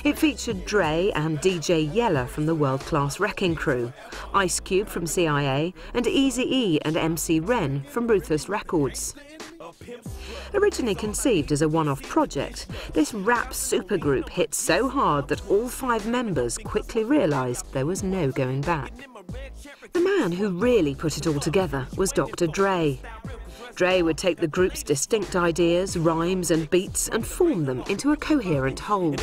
It featured Dre and DJ Yella from the World Class Wrecking Crew, Ice Cube from CIA, and Eazy-E and MC Ren from Ruthless Records. Originally conceived as a one-off project, this rap supergroup hit so hard that all 5 members quickly realised there was no going back. The man who really put it all together was Dr. Dre. Dre would take the group's distinct ideas, rhymes and beats and form them into a coherent whole.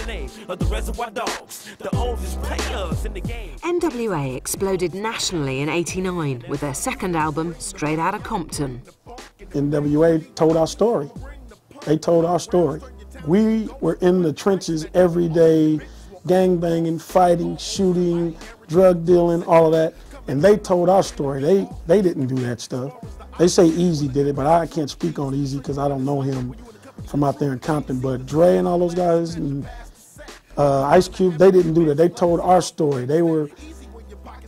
N.W.A exploded nationally in '89 with their second album, Straight Outta Compton. N.W.A told our story. They told our story. We were in the trenches every day, gangbanging, fighting, shooting, drug dealing, all of that. And they told our story. They didn't do that stuff. They say Eazy did it, but I can't speak on Eazy because I don't know him from out there in Compton. But Dre and all those guys and Ice Cube, they didn't do that. They told our story. They were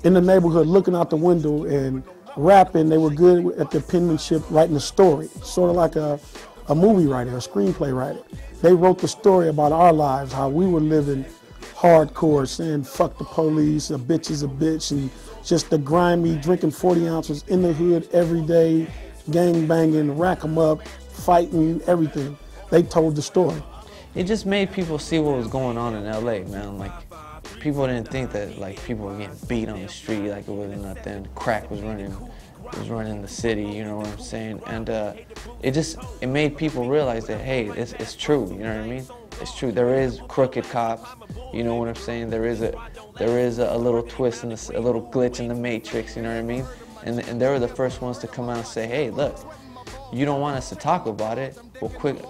in the neighborhood looking out the window and rapping. They were good at the penmanship, writing a story, sort of like a movie writer, a screenplay writer. They wrote the story about our lives, how we were living hardcore, saying fuck the police, a bitch is a bitch, and just the grimy, drinking 40 ounces in the hood every day, gang banging, rack 'em up, fighting, everything. They told the story. It just made people see what was going on in LA, man. Like, people didn't think that like people were getting beat on the street like it wasn't nothing. Crack was running the city, you know what I'm saying? And it made people realize that, hey, it's true, you know what I mean? It's true. There is crooked cops, you know what I'm saying? There is a little twist in a little glitch in the matrix, you know what I mean? And they were the first ones to come out and say, hey, look, you don't want us to talk about it, well, quit,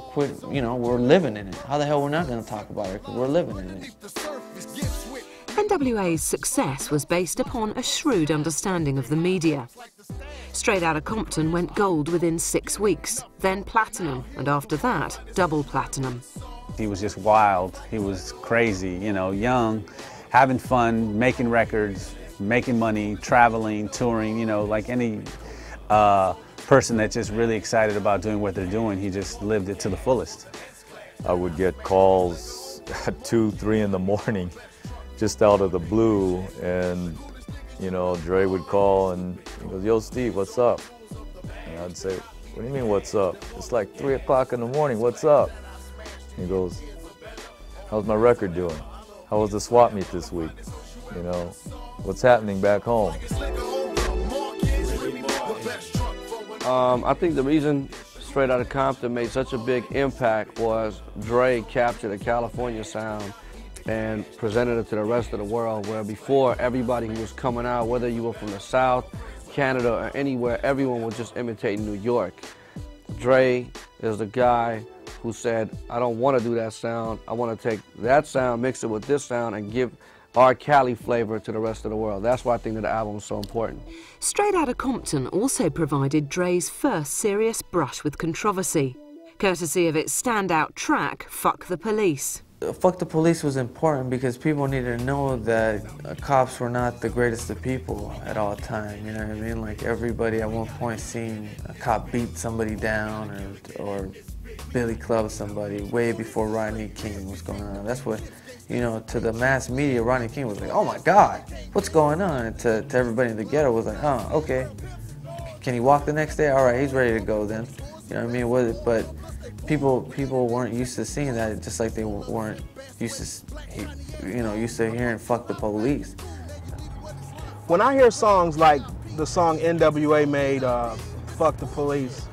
you know, we're living in it. How the hell we're not going to talk about it? Because we're living in it. N.W.A.'s success was based upon a shrewd understanding of the media. Straight Outta Compton went gold within 6 weeks, then platinum, and after that, double platinum. He was just wild. He was crazy, you know, young, having fun, making records, making money, traveling, touring, you know, like any person that's just really excited about doing what they're doing. He just lived it to the fullest. I would get calls at 2, 3 in the morning, just out of the blue, and you know, Dre would call and he goes, yo, Steve, what's up? And I'd say, what do you mean, what's up? It's like 3 o'clock in the morning, what's up? He goes, how's my record doing? How was the swap meet this week? You know, what's happening back home? I think the reason Straight Outta Compton made such a big impact was Dre captured a California sound and presented it to the rest of the world, where before everybody who was coming out, whether you were from the South, Canada, or anywhere, everyone was just imitating New York. Dre is the guy who said, I don't want to do that sound. I want to take that sound, mix it with this sound, and give our Cali flavor to the rest of the world. That's why I think that the album is so important. Straight Outta Compton also provided Dre's first serious brush with controversy, courtesy of its standout track, Fuck the Police. Fuck the Police was important because people needed to know that cops were not the greatest of people at all time, you know what I mean? Like, everybody at one point seen a cop beat somebody down or Billy club somebody way before Rodney King was going on. That's what, you know, to the mass media, Rodney King was like, oh my God, what's going on? And to everybody in the ghetto was like, oh, okay. Can he walk the next day? All right, he's ready to go then. You know what I mean? But people weren't used to seeing that, just like they weren't used to hearing "fuck the police." When I hear songs like the song N.W.A made, "Fuck the Police,"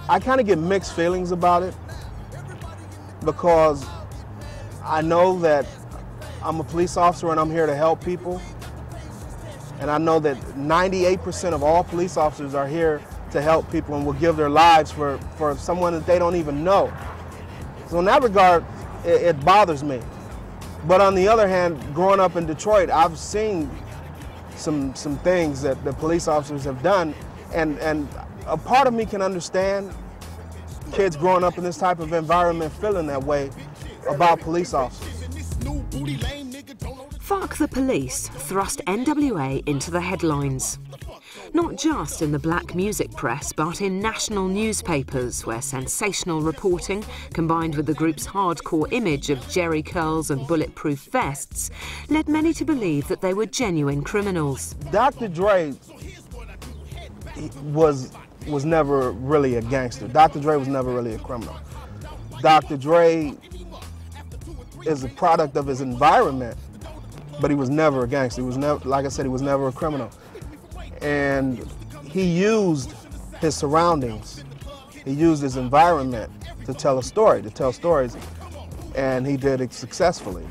I kind of get mixed feelings about it, because I know that I'm a police officer and I'm here to help people, and I know that 98% of all police officers are here to help people and will give their lives for someone that they don't even know. So in that regard, it bothers me. But on the other hand, growing up in Detroit, I've seen some things that the police officers have done, and a part of me can understand kids growing up in this type of environment feeling that way about police officers. Fuck the Police thrust N.W.A into the headlines. Not just in the black music press, but in national newspapers, where sensational reporting, combined with the group's hardcore image of jerry curls and bulletproof vests, led many to believe that they were genuine criminals. Dr. Dre was never really a gangster. Dr. Dre was never really a criminal. Dr. Dre is a product of his environment, but he was never a gangster. He was never, like I said, he was never a criminal. And he used his surroundings, he used his environment to tell a story, to tell stories, and he did it successfully.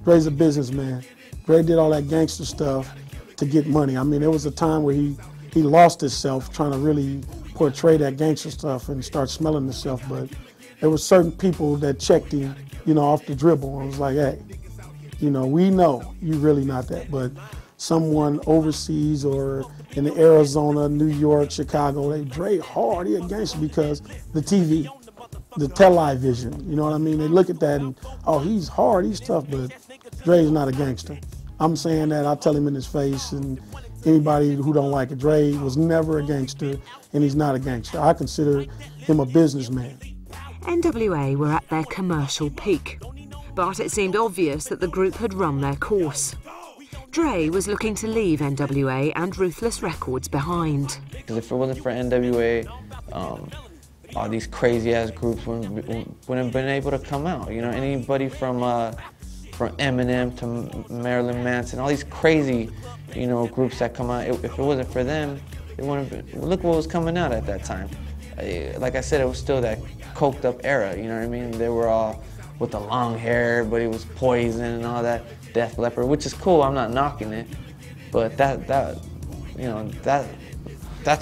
Dre's a businessman. Dre did all that gangster stuff to get money. I mean, there was a time where he lost himself trying to really portray that gangster stuff and start smelling himself, but there were certain people that checked him, off the dribble and was like, hey, we know you really not that, but someone overseas or in Arizona, New York, Chicago, Dre hard, he a gangster because the TV, the television, you know what I mean? They look at that and, oh, he's hard, he's tough, but Dre's not a gangster. I'm saying that, I'll tell him in his face, and anybody who don't like it, Dre was never a gangster, and he's not a gangster. I consider him a businessman. N.W.A. were at their commercial peak, but it seemed obvious that the group had run their course. Dre was looking to leave N.W.A. and Ruthless Records behind. Because if it wasn't for N.W.A., all these crazy-ass groups wouldn't have been able to come out. Anybody from Eminem to Marilyn Manson, all these crazy, groups that come out. If it wasn't for them, it wouldn't have been. Look what was coming out at that time. Like I said, it was still that coked up era. You know what I mean? They were all with the long hair, but it was Poison and all that, Def Leppard, which is cool. I'm not knocking it, but that's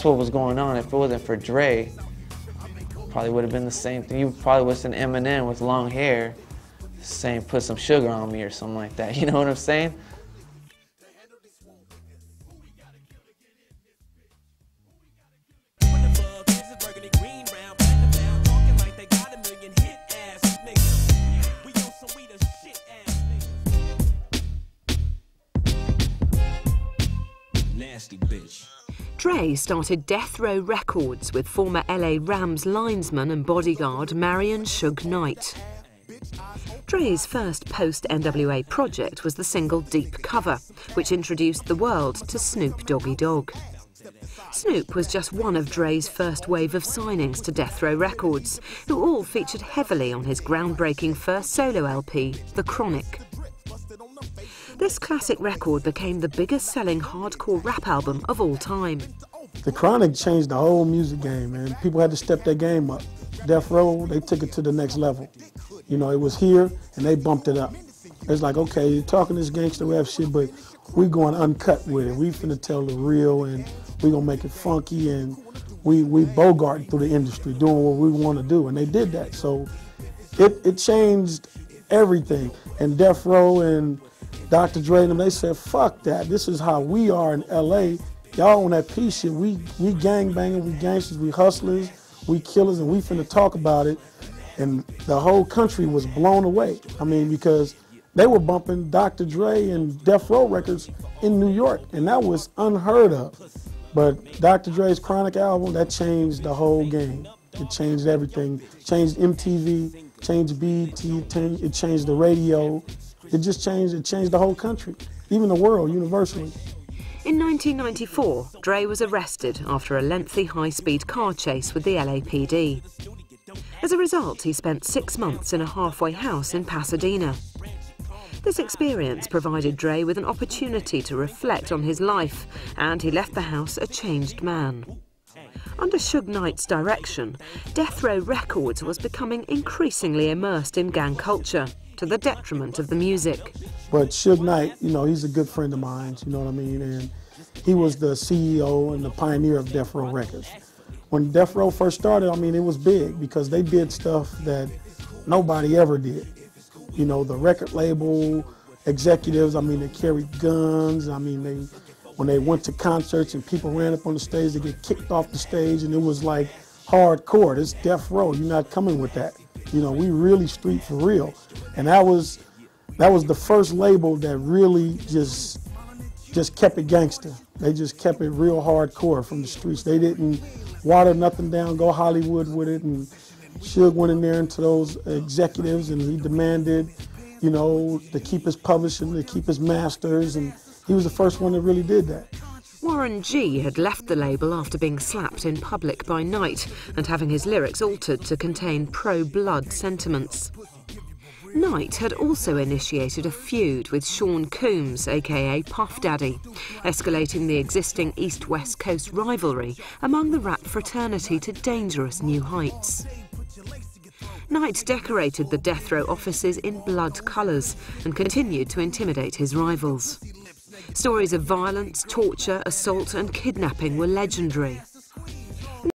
what was going on. If it wasn't for Dre, probably would have been the same thing. You probably would have seen Eminem with long hair saying, "Put some sugar on me" or something like that. You know what I'm saying? Dre started D.R.E. Records with former LA Rams linesman and bodyguard Marion Suge Knight. Dre's first post-N.W.A. project was the single Deep Cover, which introduced the world to Snoop Doggy Dogg. Snoop was just one of Dre's first wave of signings to D.R.E. Records, who all featured heavily on his groundbreaking first solo LP, The Chronic. This classic record became the biggest-selling hardcore rap album of all time. The Chronic changed the whole music game, man. People had to step their game up. D.R.E., they took it to the next level. It was here, and they bumped it up. It's like, okay, you're talking this gangster rap shit, but we going uncut with it. We finna tell the real, and we gonna make it funky, and we bogarting through the industry, doing what we want to do, and they did that. So it changed everything. And D.R.E. and Dr. Dre and them, they said, fuck that. This is how we are in L.A. Y'all on that piece shit. We gangbangers, we gangsters, we hustlers, we killers, and we finna talk about it. And the whole country was blown away. I mean, because they were bumping Dr. Dre and D.R.E. records in New York, and that was unheard of. But Dr. Dre's Chronic album, that changed the whole game. It changed everything. Changed MTV, changed BET, it changed the radio. It changed the whole country, even the world, universally. In 1994, Dre was arrested after a lengthy high-speed car chase with the LAPD. As a result, he spent 6 months in a halfway house in Pasadena. This experience provided Dre with an opportunity to reflect on his life, and he left the house a changed man. Under Suge Knight's direction, D.R.E. Records was becoming increasingly immersed in gang culture, to the detriment of the music. But Suge Knight, he's a good friend of mine, you know what I mean? And he was the CEO and the pioneer of D.R.E. Records. When D.R.E. first started, it was big because they did stuff that nobody ever did. The record label executives, they carried guns. When they went to concerts and people ran up on the stage, they get kicked off the stage, and it was like hardcore. It's D.R.E. You're not coming with that. We really street for real. And that was the first label that really just kept it gangster. They just kept it real hardcore from the streets. They didn't water nothing down, go Hollywood with it. And Suge went in there into those executives and he demanded, you know, to keep his publishing, to keep his masters, and he was the first one that really did that. Warren G had left the label after being slapped in public by Knight and having his lyrics altered to contain pro-blood sentiments. Knight had also initiated a feud with Sean Combs, aka Puff Daddy, escalating the existing East-West Coast rivalry among the rap fraternity to dangerous new heights. Knight decorated the death row offices in blood colours and continued to intimidate his rivals. Stories of violence, torture, assault and kidnapping were legendary.